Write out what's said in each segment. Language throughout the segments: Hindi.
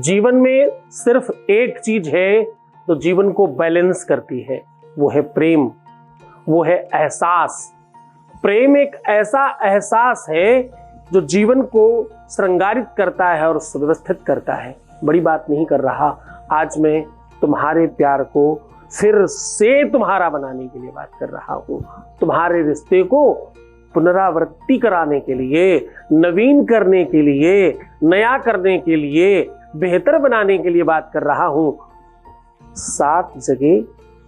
जीवन में सिर्फ एक चीज है तो जीवन को बैलेंस करती है, वो है प्रेम, वो है एहसास। प्रेम एक ऐसा एहसास है जो जीवन को श्रृंगारित करता है और सुव्यवस्थित करता है। बड़ी बात नहीं कर रहा, आज मैं तुम्हारे प्यार को फिर से तुम्हारा बनाने के लिए बात कर रहा हूं, तुम्हारे रिश्ते को पुनरावृत्ति कराने के लिए, नवीन करने के लिए, नया करने के लिए, बेहतर बनाने के लिए बात कर रहा हूं। 7 जगह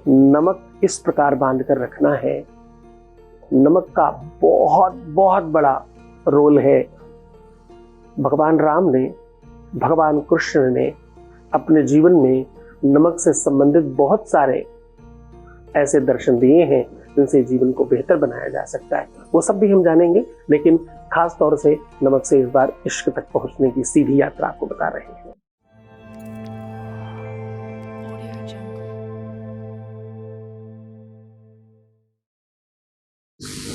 नमक इस प्रकार बांध कर रखना है। नमक का बहुत बहुत बड़ा रोल है। भगवान राम ने, भगवान कृष्ण ने अपने जीवन में नमक से संबंधित बहुत सारे ऐसे दर्शन दिए हैं जिनसे जीवन को बेहतर बनाया जा सकता है। वो सब भी हम जानेंगे, लेकिन खास तौर से नमक से इस बार इश्क तक पहुंचने की सीधी यात्रा आपको बता रहे हैं।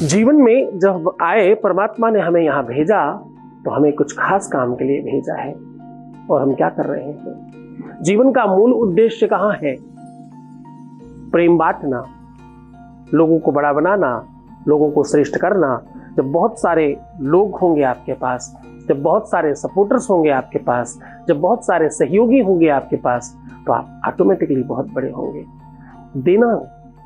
जीवन में जब आए, परमात्मा ने हमें यहाँ भेजा तो हमें कुछ खास काम के लिए भेजा है। और हम क्या कर रहे हैं? जीवन का मूल उद्देश्य कहाँ है? प्रेम बांटना, लोगों को बड़ा बनाना, लोगों को श्रेष्ठ करना। जब बहुत सारे लोग होंगे आपके पास, जब बहुत सारे सपोर्टर्स होंगे आपके पास, जब बहुत सारे सहयोगी होंगे आपके पास, तो आप ऑटोमेटिकली बहुत बड़े होंगे। देना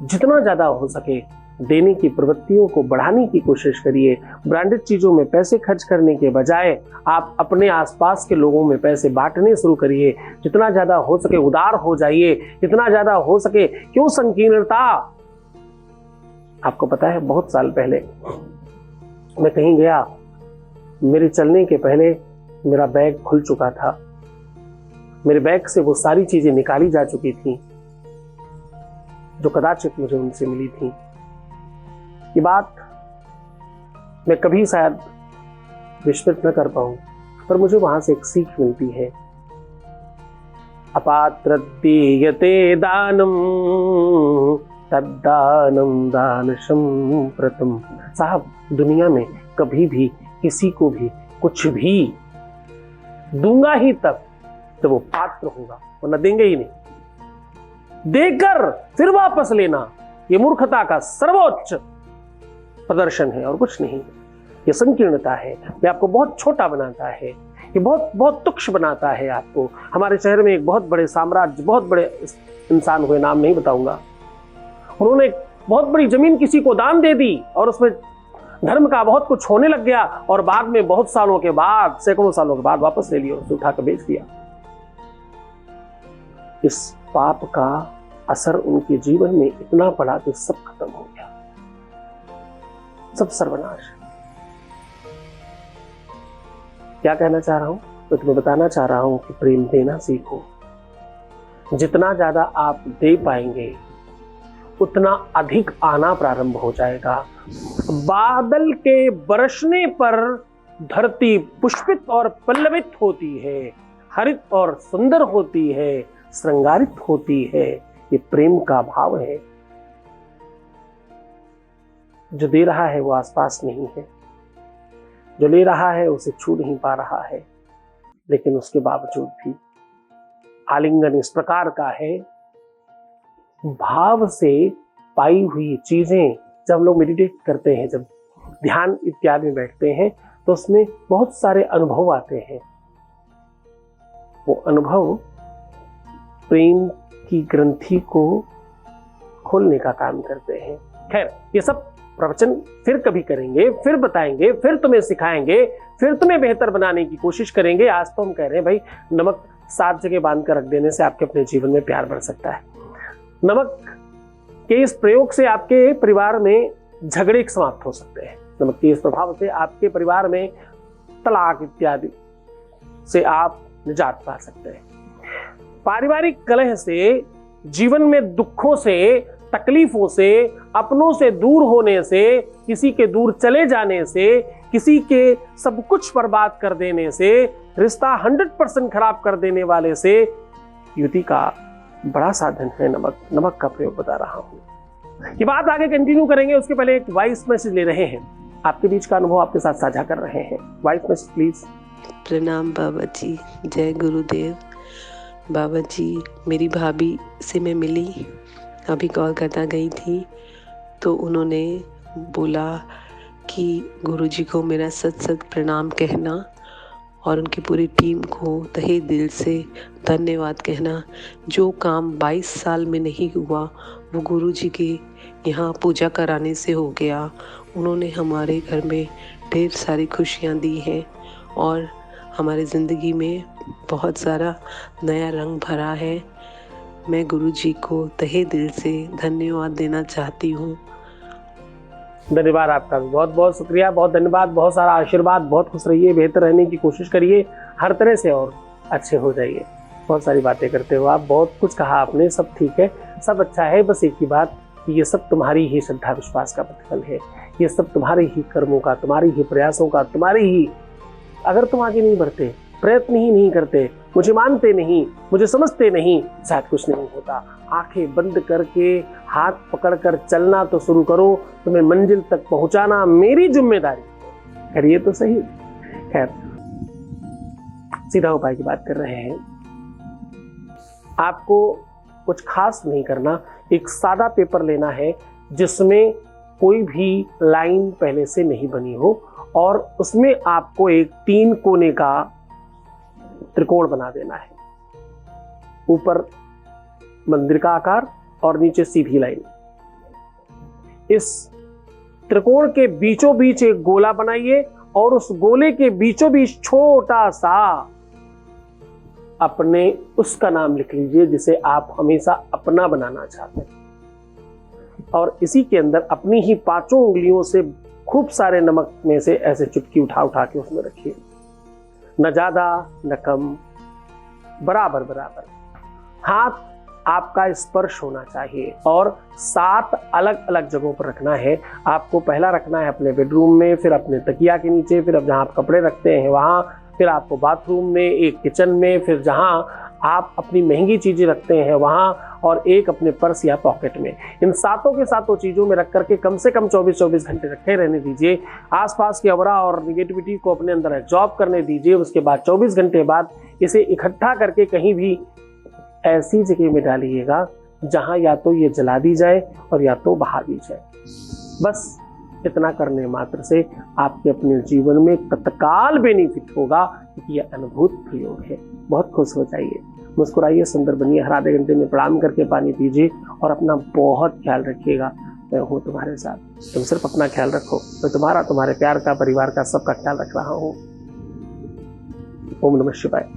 जितना ज्यादा हो सके, देने की प्रवृत्तियों को बढ़ाने की कोशिश करिए। ब्रांडेड चीजों में पैसे खर्च करने के बजाय आप अपने आसपास के लोगों में पैसे बांटने शुरू करिए। जितना ज्यादा हो सके उदार हो जाइए, जितना ज्यादा हो सके। क्यों संकीर्णता? आपको पता है, बहुत साल पहले मैं कहीं गया, मेरे चलने के पहले मेरा बैग खुल चुका था। मेरे बैग से वो सारी चीजें निकाली जा चुकी थी जो कदाचित मुझे उनसे मिली थी। ये बात मैं कभी शायद विस्मृत न कर पाऊं, पर मुझे वहां से एक सीख मिलती है। अपात्र दीयते दानम तद्दानम दानशं प्रतम। साहब, दुनिया में कभी भी किसी को भी कुछ भी दूंगा ही तब जब वो पात्र होगा, वरना देंगे ही नहीं। देकर फिर वापस लेना, ये मूर्खता का सर्वोच्च प्रदर्शन है और कुछ नहीं। ये संकीर्णता है, ये आपको बहुत छोटा बनाता है, ये बहुत बहुत तुच्छ बनाता है आपको। हमारे शहर में एक बहुत बड़े साम्राज्य, बहुत बड़े इंसान हुए, नाम नहीं बताऊंगा, उन्होंने बहुत बड़ी जमीन किसी को दान दे दी और उसमें धर्म का बहुत कुछ होने लग गया, और बाद में बहुत सालों के बाद, सैकड़ों सालों के बाद वापस ले लिया, उसे उठाकर बेच दिया। इस पाप का असर उनके जीवन में इतना पड़ा कि सब खत्म हो गया, सब सर्वनाश। क्या कहना चाह रहा हूं? तो तुम्हें बताना चाह रहा हूं कि प्रेम देना सीखो। जितना ज्यादा आप दे पाएंगे उतना अधिक आना प्रारंभ हो जाएगा। बादल के बरसने पर धरती पुष्पित और पल्लवित होती है, हरित और सुंदर होती है, श्रृंगारित होती है। ये प्रेम का भाव है। जो दे रहा है वो आसपास नहीं है, जो ले रहा है उसे छू नहीं पा रहा है, लेकिन उसके बावजूद भी आलिंगन इस प्रकार का है। भाव से पाई हुई चीजें, जब हम लोग मेडिटेट करते हैं, जब ध्यान इत्यादि में बैठते हैं, तो उसमें बहुत सारे अनुभव आते हैं। वो अनुभव प्रेम की ग्रंथि को खोलने का काम करते हैं। खैर, ये सब प्रवचन फिर कभी करेंगे, फिर बताएंगे, फिर तुम्हें सिखाएंगे, फिर तुम्हें बेहतर बनाने की कोशिश करेंगे। आज तो हम कह रहे हैं भाई, नमक 7 जगह बांध कर रख देने से आपके अपने जीवन में प्यार बढ़ सकता है। नमक के इस प्रयोग से आपके परिवार में झगड़े समाप्त हो सकते हैं। नमक के इस प्रभाव से आपके परिवार में तलाक इत्यादि से आप निजात पा सकते हैं। पारिवारिक कलह से, जीवन में दुखों से, तकलीफों से, अपनों से दूर होने से, किसी के दूर चले जाने से, किसी के सब कुछ बर्बाद कर देने से, रिश्ता 100% खराब कर देने वाले से युति का बड़ा साधन है नमक। नमक का प्रयोग बता रहा हूं। ये बात आगे कंटिन्यू करेंगे, उसके पहले एक वॉइस मैसेज ले रहे हैं। आपके बीच का अनुभव आपके साथ साझा कर रहे हैं। Voice message please. प्रणाम बाबा जी, जय गुरुदेव। बाबा जी, मेरी भाभी से मैं मिली, अभी कोलकाता गई थी, तो उन्होंने बोला कि गुरुजी को मेरा सत सत प्रणाम कहना और उनकी पूरी टीम को तहे दिल से धन्यवाद कहना। जो काम 22 साल में नहीं हुआ वो गुरुजी के यहाँ पूजा कराने से हो गया। उन्होंने हमारे घर में ढेर सारी खुशियाँ दी हैं और हमारी ज़िंदगी में बहुत सारा नया रंग भरा है। मैं गुरुजी को तहे दिल से धन्यवाद देना चाहती हूँ। धन्यवाद आपका भी, बहुत बहुत शुक्रिया, बहुत धन्यवाद, बहुत सारा आशीर्वाद, बहुत खुश रहिए, बेहतर रहने की कोशिश करिए हर तरह से और अच्छे हो जाइए। बहुत सारी बातें करते हो आप, बहुत कुछ कहा आपने, सब ठीक है, सब अच्छा है। बस एक ही बात कि ये सब तुम्हारी ही श्रद्धा विश्वास का प्रतिफल है, ये सब तुम्हारे ही कर्मों का, तुम्हारी ही प्रयासों का, तुम्हारी ही, अगर तुम आगे नहीं बढ़ते, प्रयत्न ही नहीं करते, मुझे मानते नहीं, मुझे समझते नहीं, शायद कुछ नहीं होता। आंखें बंद करके हाथ पकड़कर चलना तो शुरू करो, तुम्हें मंजिल तक पहुंचाना मेरी जिम्मेदारी। करिए तो सही। खैर, सीधा उपाय की बात कर रहे हैं। आपको कुछ खास नहीं करना, एक सादा पेपर लेना है जिसमें कोई भी लाइन पहले से नहीं बनी हो और उसमें आपको एक 3 कोने का त्रिकोण बना देना है। ऊपर मंदिर का आकार और नीचे सीधी लाइन। इस त्रिकोण के बीचों बीच एक गोला बनाइए और उस गोले के बीचों बीच छोटा सा अपने उसका नाम लिख लीजिए जिसे आप हमेशा अपना बनाना चाहते हैं और इसी के अंदर अपनी ही 5 उंगलियों से खूब सारे नमक में से ऐसे चुटकी उठा उठा के उसमें रखिए। न ज्यादा न कम, बराबर बराबर। हाथ आपका स्पर्श होना चाहिए और 7 अलग अलग जगहों पर रखना है। आपको पहला रखना है अपने बेडरूम में, फिर अपने तकिया के नीचे, फिर अब जहां आप कपड़े रखते हैं वहां, फिर आपको बाथरूम में, एक किचन में, फिर जहां आप अपनी महंगी चीजें रखते हैं वहां, और एक अपने पर्स या पॉकेट में। इन 7 के 7 चीजों में रख करके कम से कम 24-24 घंटे रखे रहने दीजिए। आसपास की अवरा और निगेटिविटी को अपने अंदर एब्जॉर्ब करने दीजिए। उसके बाद 24 घंटे बाद इसे इकट्ठा करके कहीं भी ऐसी जगह में डालिएगा जहां या तो ये जला दी जाए और या तो बहा दी जाए। बस इतना करने मात्र से आपके अपने जीवन में तत्काल बेनिफिट होगा, क्योंकि यह अनुभूत प्रयोग है। बहुत खुश हो जाइए, मुस्कुराइए, सुंदर बनिए। हर आधे घंटे में प्रणाम करके पानी पीजिए और अपना बहुत ख्याल रखिएगा। मैं हूँ तुम्हारे साथ, तुम सिर्फ अपना ख्याल रखो, मैं तुम्हारा, तुम्हारे प्यार का, परिवार का, सबका ख्याल रख रहा हूँ। ओम नमः शिवाय।